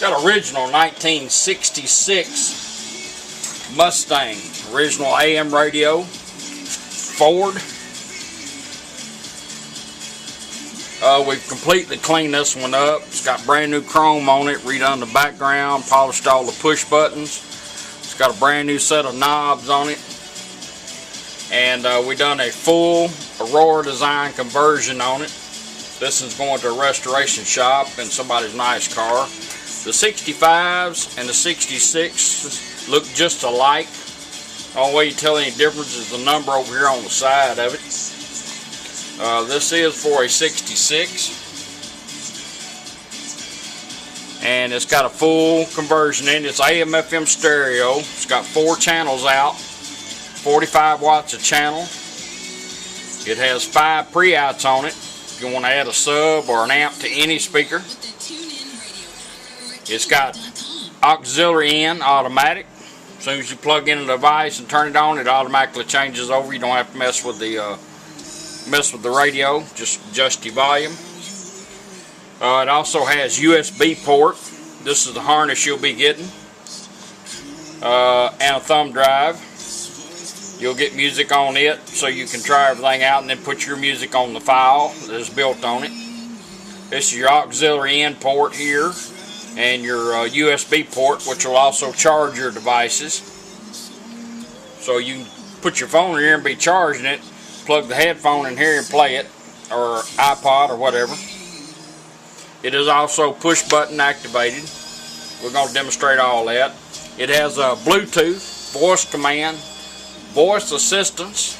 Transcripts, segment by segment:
Got original 1966 Mustang, original AM radio, Ford. We've completely cleaned this one up. It's got brand new chrome on it, redone the background, polished all the push buttons. It's got a brand new set of knobs on it. And we done a full Aurora Design conversion on it. This is going to a restoration shop in somebody's nice car. The 65s and the 66s look just alike. The only way you tell any difference is the number over here on the side of it. This is for a 66. And it's got a full conversion in it. It's AM FM stereo. It's got 4 channels out. 45 watts a channel. It has 5 pre-outs on it. If you want to add a sub or an amp to any speaker. It's got auxiliary in, automatic. As soon as you plug in a device and turn it on, it automatically changes over. You don't have to mess with the radio. Just adjust your volume. It also has USB port. This is the harness you'll be getting, and a thumb drive. You'll get music on it, so you can try everything out and then put your music on the file that is built on it. This is your auxiliary in port here, and your USB port, which will also charge your devices. So you can put your phone in here and be charging it, plug the headphone in here and play it, or iPod or whatever. It is also push button activated. We're going to demonstrate all that. It has a Bluetooth, voice command, voice assistance.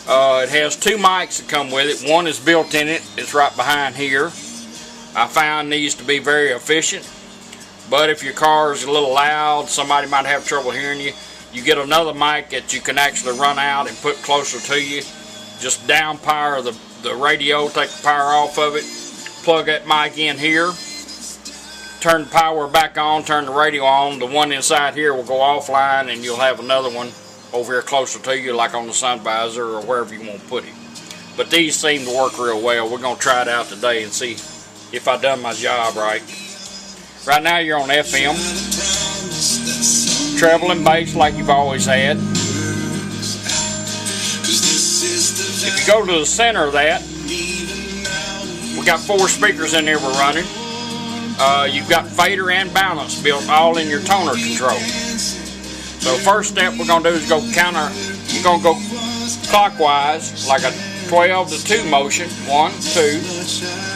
It has 2 mics that come with it. One is built in it. It's right behind here. I found these to be very efficient, but if your car is a little loud, somebody might have trouble hearing you, you get another mic that you can actually run out and put closer to you. Just down power the radio, take the power off of it, plug that mic in here, turn the power back on, turn the radio on. The one inside here will go offline, and you'll have another one over here closer to you, like on the sun visor or wherever you want to put it. But these seem to work real well. We're going to try it out today and see if I done my job right. Right now you're on FM, treble and bass like you've always had. If you go to the center of that, we got 4 speakers in there we're running. You've got fader and balance built all in your toner control. So first step we're going to do is go counter. You're going to go clockwise like a 12 to 2 motion. 1, 2.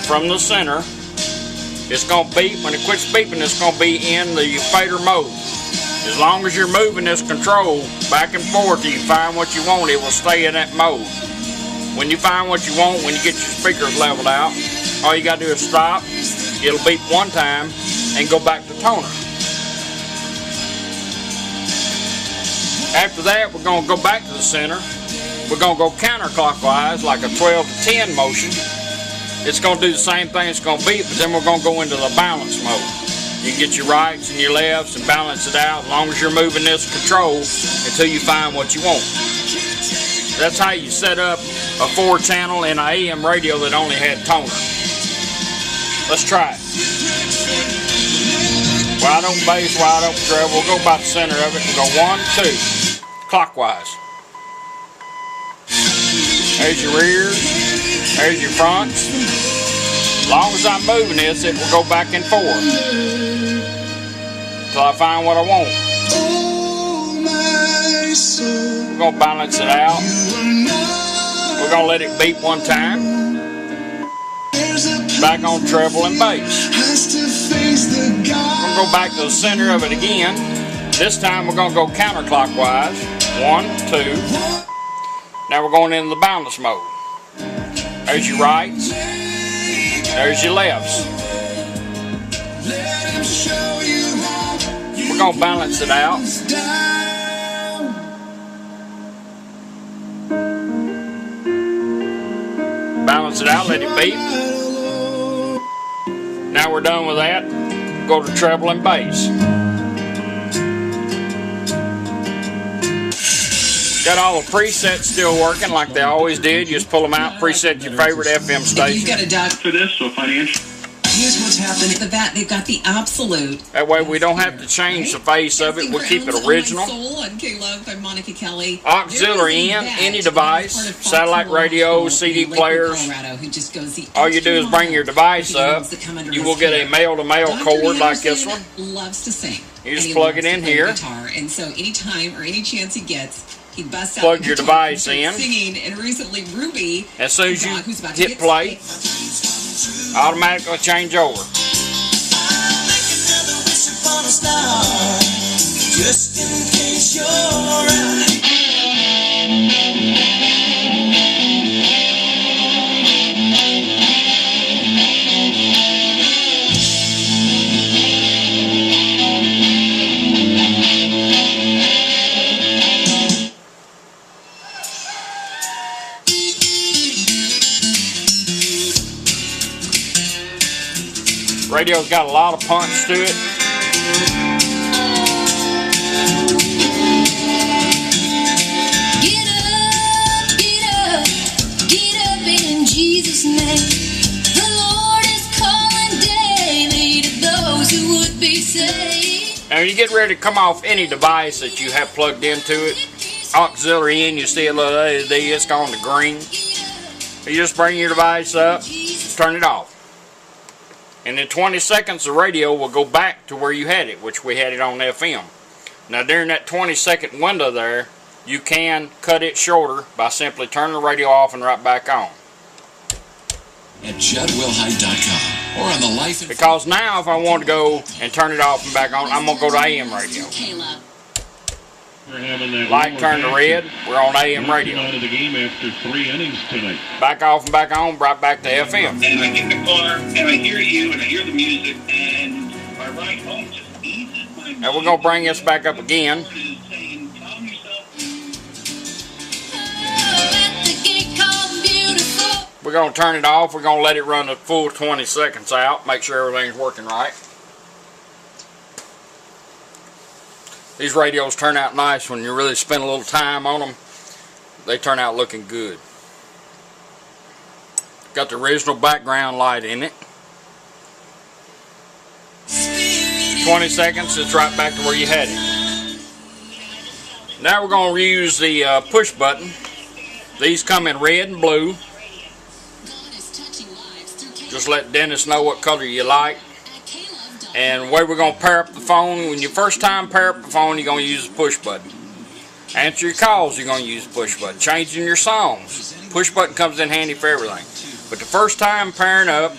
From the center. It's going to beep. When it quits beeping, it's going to be in the fader mode. As long as you're moving this control back and forth till you find what you want, it will stay in that mode. When you find what you want, when you get your speakers leveled out, all you got to do is stop. It'll beep 1 time and go back to toner. After that, we're going to go back to the center. We're going to go counterclockwise like a 12 to 10 motion. It's going to do the same thing it's going to beep, but then we're going to go into the balance mode. You can get your rights and your lefts and balance it out as long as you're moving this control until you find what you want. That's how you set up a 4-channel in an AM radio that only had toner. Let's try it. Wide open bass, wide open treble. We'll go about the center of it and go 1, 2, clockwise. There's your rears, there's your fronts. As long as I'm moving this, it will go back and forth until I find what I want. We're going to balance it out. We're going to let it beep 1 time. Back on treble and bass. We're going to go back to the center of it again. This time we're going to go counterclockwise. 1, 2. Now we're going into the balance mode. There's your rights. There's your lefts. We're going to balance it out. Balance it out, let it beep. Now we're done with that. Go to treble and bass. Got all the presets still working like they always did. You just pull them out, preset your favorite FM station. You got a dot for this, so financial. Here's what's happening. They've got the absolute. That way we don't have to change the face of it. We'll keep it original. Auxiliary in, any device, satellite radio, CD players. All you do is bring your device up. You will get a male-to-male cord like this one. You just plug it in here. And so anytime or any chance he gets, he busts out. Plug your device in. Singing, and recently Ruby, as soon as you hit play, automatically change over. Just in case you're right. Radio's got a lot of punch to it. Get up in Jesus' name. The Lord is calling daily to those who would be saved. Now when you get ready to come off any device that you have plugged into it, auxiliary in, you see a little LED, it's gone to green. You just bring your device up, turn it off. And in 20 seconds, the radio will go back to where you had it, which we had it on FM. Now, during that 20-second window there, you can cut it shorter by simply turning the radio off and right back on. At JuddWillHite.com or on the Life and Because now, if I want to go and turn it off and back on, I'm going to go to AM radio. Light turned to red, we're on AM radio. Out of the game after 3 innings tonight. Back off and back on, right back to FM. And I get in the car, and I hear you, and I hear the music, and my ride home just eases my mind. Now we're going to bring this back up again. Saying, calm yourself. We're going to turn it off. We're going to let it run the full 20 seconds out. Make sure everything's working right. These radios turn out nice when you really spend a little time on them. They turn out looking good. Got the original background light in it. 20 seconds, it's right back to where you had it. Now we're going to use the push button. These come in red and blue. Just let Dennis know what color you like. And the way we're going to pair up the phone, when you first time pair up the phone, you're going to use the push button. Answer your calls, you're going to use the push button. Changing your songs, push button comes in handy for everything. But the first time pairing up,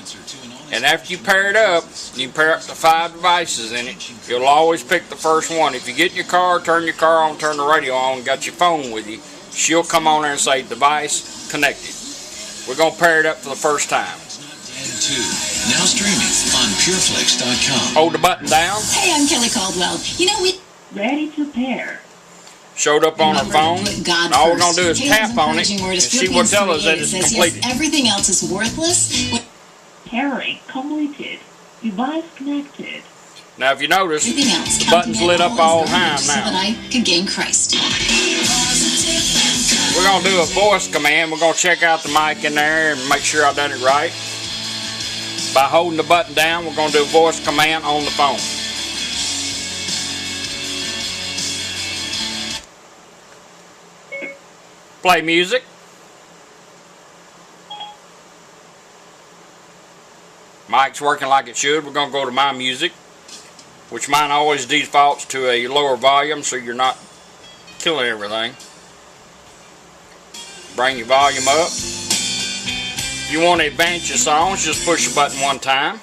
and after you pair it up, you pair up the 5 devices in it, you'll always pick the first one. If you get in your car, turn your car on, turn the radio on, and got your phone with you, she'll come on there and say, device connected. We're going to pair it up for the first time. Now streaming on pureflix.com. Hold the button down. Hey, I'm Kelly Caldwell. You know, we Ready to pair. Showed up on our phone. All we're going to do is tap on it, and she will tell us that it's completed. Yes, everything else is worthless. Pairing completed. Device connected. Now, if you notice, Everything else, the button's lit up all the time so that now. I could gain Christ. We're going to do a voice command. We're going to check out the mic in there and make sure I done it right. By holding the button down, we're going to do a voice command on the phone. Play music. Mic's working like it should. We're going to go to my music, which mine always defaults to a lower volume so you're not killing everything. Bring your volume up. If you want to advance your songs, just push the button one time.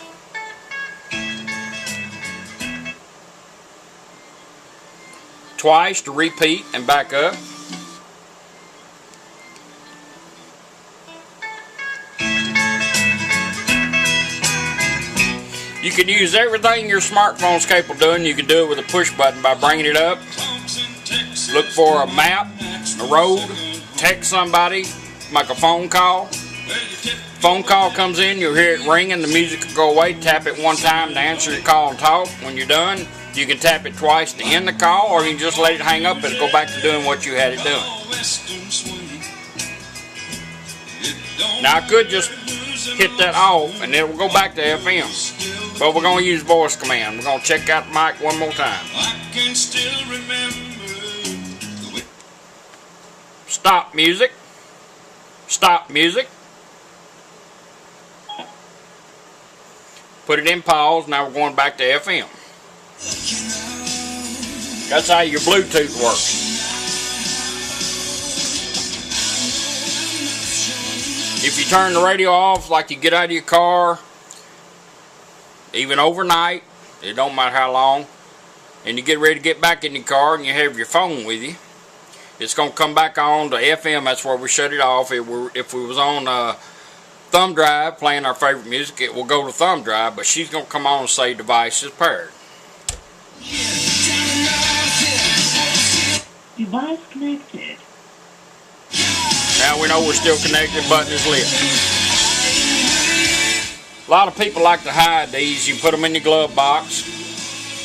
Twice to repeat and back up. You can use everything your smartphone's capable of doing. You can do it with a push button by bringing it up. Look for a map, a road, text somebody, make a phone call. Phone call comes in, you'll hear it ringing, the music will go away. Tap it one time to answer your call and talk. When you're done, you can tap it twice to end the call, or you can just let it hang up and go back to doing what you had it doing. Now I could just hit that off, and then we'll go back to FM. But we're going to use voice command. We're going to check out the mic one more time. Stop music. Stop music. Put it in pause. Now we're going back to FM. That's how your Bluetooth works. If you turn the radio off, like you get out of your car, even overnight, it don't matter how long, and you get ready to get back in your car and you have your phone with you, it's going to come back on to FM. That's where we shut it off. If we was on thumb drive playing our favorite music, it will go to thumb drive, but she's going to come on and say device is paired. Device connected. Now we know we're still connected, button is lit. A lot of people like to hide these. You put them in your glove box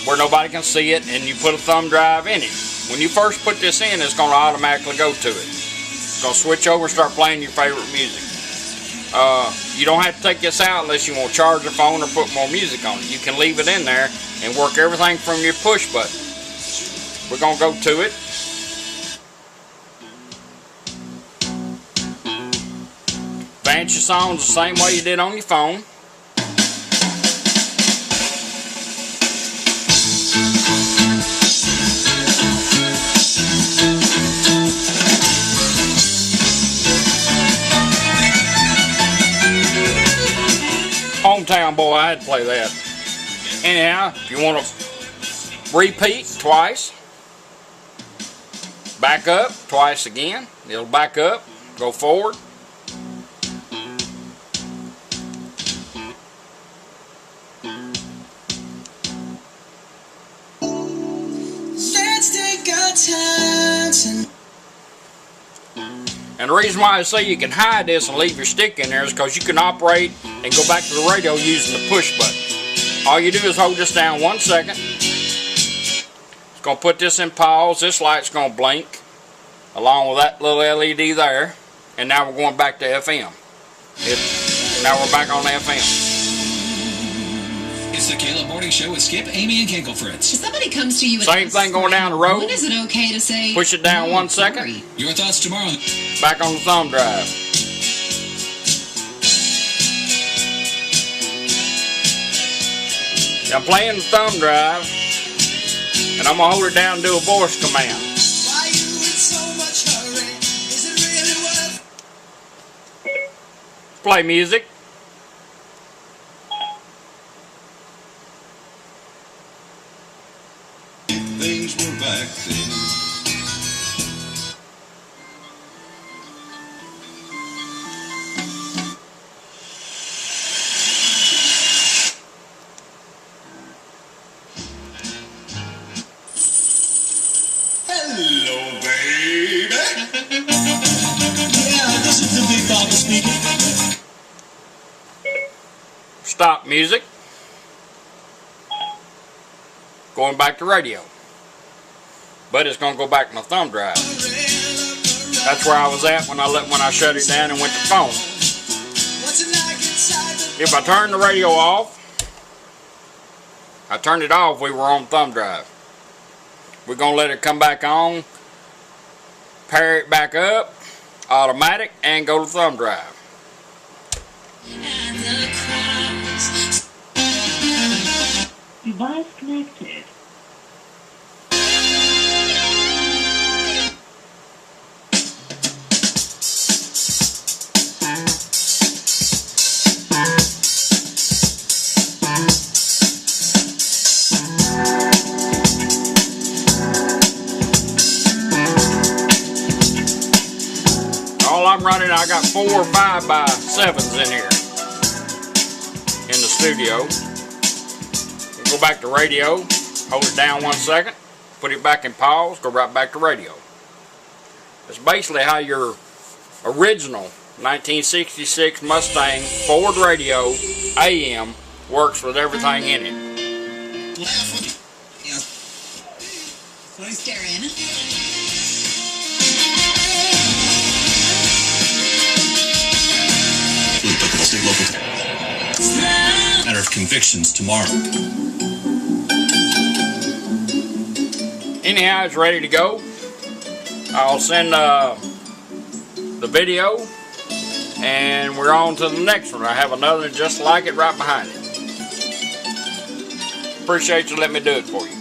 where nobody can see it, and you put a thumb drive in it. When you first put this in, it's going to automatically go to it. It's going to switch over and start playing your favorite music. You don't have to take this out unless you want to charge your phone or put more music on it. You can leave it in there and work everything from your push button. We're going to go to it. Advance your songs the same way you did on your phone. Hometown Boy, I had to play that. Anyhow, if you want to repeat twice, back up twice again, it'll back up, go forward. And the reason why I say you can hide this and leave your stick in there is because you can operate and go back to the radio using the push button. All you do is hold this down 1 second. It's going to put this in pause. This light's going to blink along with that little LED there. And now we're going back to FM. Now we're back on FM. It's the Caleb Morning Show with Skip, Amy, and Kinkle Fritz. If somebody comes to you and Same asks thing going for down the road. When is it okay to say, Push it down 1 sorry? second. Your thoughts tomorrow. Back on the thumb drive. I'm playing the thumb drive, and I'm going to hold it down and do a voice command. Why you in so much hurry? Is it really worth? Play music. Things were back then. Hello, baby. Yeah, this is the Big Papa speaking. Stop music. Going back to radio. But it's going to go back to my thumb drive. That's where I was at when I shut it down and went to phone. If I turn the radio off, I turned it off, we were on thumb drive. We're going to let it come back on, pair it back up, automatic, and go to thumb drive. Device connected. All I'm running, I got 4 or 5 by 7s in here in the studio. We'll go back to radio, hold it down 1 second, put it back in pause, go right back to radio. That's basically how your original 1966 Mustang Ford radio AM works with everything in it. Darren. convictions tomorrow. Anyhow, it's ready to go. I'll send the video, and we're on to the next one. I have another just like it right behind it. Appreciate you letting me do it for you.